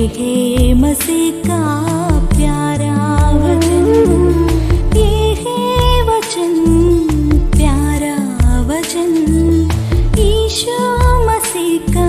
है मसीह का प्यारा वचन, ये है वचन, प्यारा वचन, यीशु मसीह का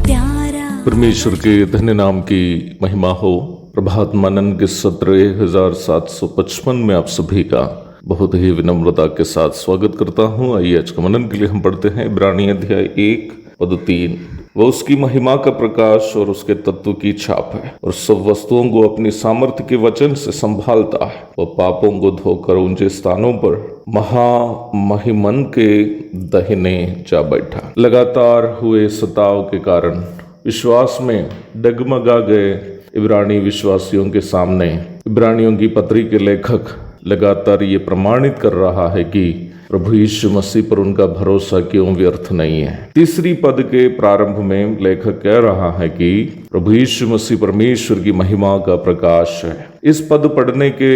प्यारा। परमेश्वर के धन्य नाम की महिमा हो। प्रभात मनन के सत्र 1755 में आप सभी का बहुत ही विनम्रता के साथ स्वागत करता हूँ। आइए आज का मनन के लिए हम पढ़ते हैं इब्रानी अध्याय 1 पद 3। वह उसकी महिमा का प्रकाश और उसके तत्व की छाप है और सब वस्तुओं को अपनी सामर्थ्य के वचन से संभालता है। वह पापों को धोकर ऊंचे स्थानों पर महामहिमन के दाहिने जा बैठा। लगातार हुए सताव के कारण विश्वास में डगमगा गए इब्रानी विश्वासियों के सामने इब्रानियों की पत्री के लेखक लगातार ये प्रमाणित कर रहा है कि प्रभु यीशु मसीह पर उनका भरोसा क्यों व्यर्थ नहीं है। तीसरी पद के प्रारंभ में लेखक कह रहा है कि प्रभु यीशु मसीह परमेश्वर की महिमा का प्रकाश है। इस पद पढ़ने के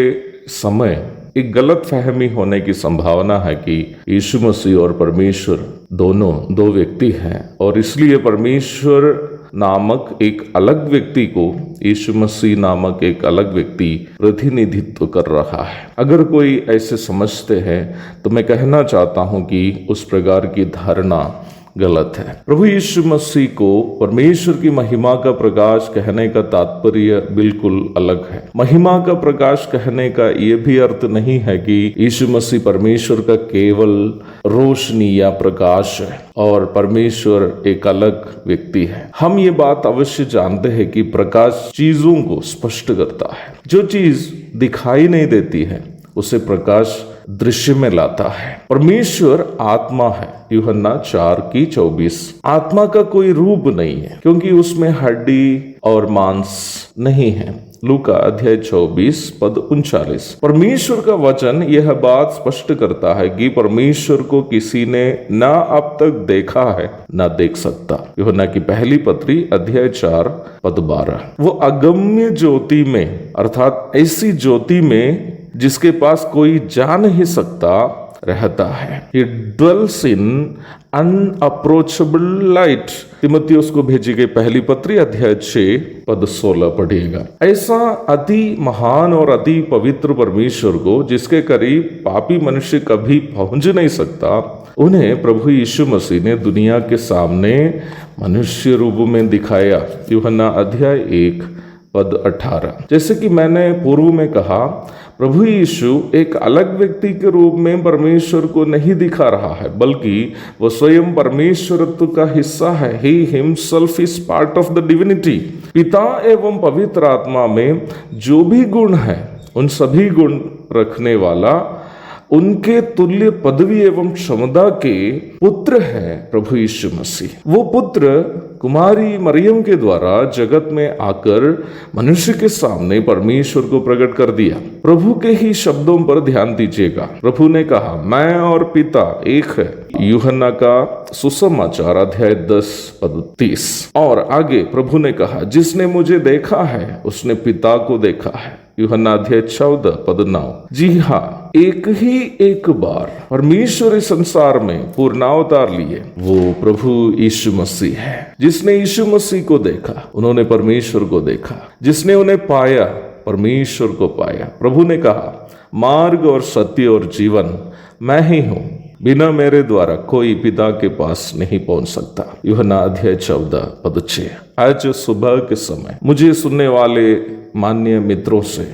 समय एक गलत फहमी होने की संभावना है कि यीशु मसीह और परमेश्वर दोनों दो व्यक्ति हैं और इसलिए परमेश्वर नामक एक अलग व्यक्ति को यीशु मसीह नामक एक अलग व्यक्ति प्रतिनिधित्व कर रहा है। अगर कोई ऐसे समझते हैं तो मैं कहना चाहता हूं कि उस प्रकार की धारणा गलत है। प्रभु यीशु मसीह को परमेश्वर की महिमा का प्रकाश कहने का तात्पर्य बिल्कुल अलग है। महिमा का प्रकाश कहने का यह भी अर्थ नहीं है कि यीशु मसीह परमेश्वर का केवल रोशनी या प्रकाश है और परमेश्वर एक अलग व्यक्ति है। हम ये बात अवश्य जानते हैं कि प्रकाश चीजों को स्पष्ट करता है। जो चीज दिखाई नहीं देती है उसे प्रकाश दृश्य में लाता है। परमेश्वर आत्मा है। यूहन्ना 4:24। आत्मा का कोई रूप नहीं है क्योंकि उसमें हड्डी और मांस नहीं है। लूका अध्याय 24 पद 39। परमेश्वर का वचन यह बात स्पष्ट करता है कि परमेश्वर को किसी ने न अब तक देखा है न देख सकता। यूहन्ना की पहली पत्री अध्याय 4 पद 12। वो अगम्य ज्योति में अर्थात ऐसी ज्योति में जिसके पास कोई जा नहीं सकता रहता है। He dwells in unapproachable light। तिमुथियुस को भेजी गई पहली पत्री अध्याय 6 पद 16 पढ़िएगा। ऐसा अति महान और अति पवित्र परमेश्वर को जिसके करीब पापी मनुष्य कभी पहुंच नहीं सकता, उन्हें प्रभु यीशु मसीह ने दुनिया के सामने मनुष्य रूप में दिखाया। यूहन्ना अध्याय 1 पद 18। जैसे कि मैंने पूर्व में कहा, प्रभु यीशु एक अलग व्यक्ति के रूप में परमेश्वर को नहीं दिखा रहा है बल्कि वह स्वयं परमेश्वरत्व का हिस्सा है। He himself is part of the divinity। पिता एवं पवित्र आत्मा में जो भी गुण है उन सभी गुण रखने वाला उनके तुल्य पदवी एवं क्षमता के पुत्र है प्रभु यीशु मसीह। वो पुत्र कुमारी मरियम के द्वारा जगत में आकर मनुष्य के सामने परमेश्वर को प्रकट कर दिया। प्रभु के ही शब्दों पर ध्यान दीजिएगा। प्रभु ने कहा, मैं और पिता एक है। यूहन्ना का सुसमाचार अध्याय 10 पद 30। और आगे प्रभु ने कहा, जिसने मुझे देखा है उसने पिता को देखा है। यूहन्ना अध्याय 14 पद 9। जी हाँ, एक बार परमेश्वर इस संसार में पूर्णावतार लिए वो प्रभु यीशु मसीह है। जिसने यीशु मसीह को देखा उन्होंने परमेश्वर को देखा। जिसने उन्हें पाया परमेश्वर को पाया। प्रभु ने कहा, मार्ग और सत्य और जीवन मैं ही हूँ। बिना मेरे द्वारा कोई पिता के पास नहीं पहुंच सकता। यूहन्ना अध्याय 14 पद 6। आज सुबह के समय मुझे सुनने वाले मान्य मित्रों से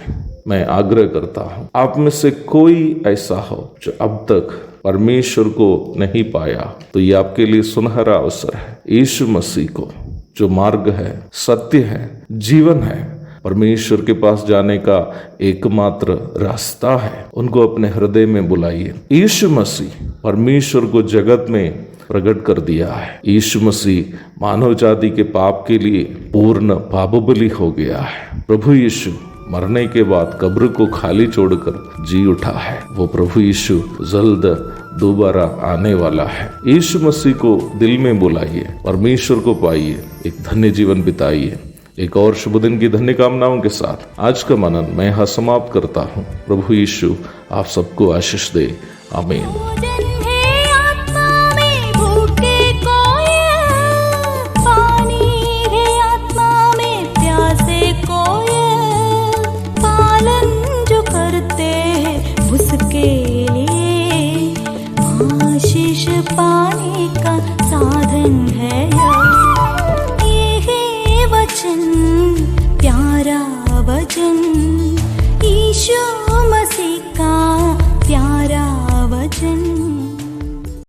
मैं आग्रह करता हूँ, आप में से कोई ऐसा हो जो अब तक परमेश्वर को नहीं पाया तो ये आपके लिए सुनहरा अवसर है। यीशु मसीह को जो मार्ग है, सत्य है, जीवन है, परमेश्वर के पास जाने का एकमात्र रास्ता है, उनको अपने हृदय में बुलाइए। यीशु मसीह परमेश्वर को जगत में प्रकट कर दिया है। यीशु मसीह मानव जाति के पाप के लिए पूर्ण पाप बलि हो गया है। प्रभु यीशु मरने के बाद कब्र को खाली छोड़कर जी उठा है। वो प्रभु यीशु जल्द दोबारा आने वाला है। यीशु मसीह को दिल में बुलाइए, परमेश्वर को पाइए, एक धन्य जीवन बिताइए। एक और शुभ दिन की धन्य कामनाओं के साथ आज का मनन मैं यहाँ समाप्त करता हूँ। प्रभु यीशु आप सबको आशीष दे। आमीन। पानी है आत्मा में प्यास वचन है ये है वचन, प्यारा वचन, यीशु मसीह का प्यारा वचन।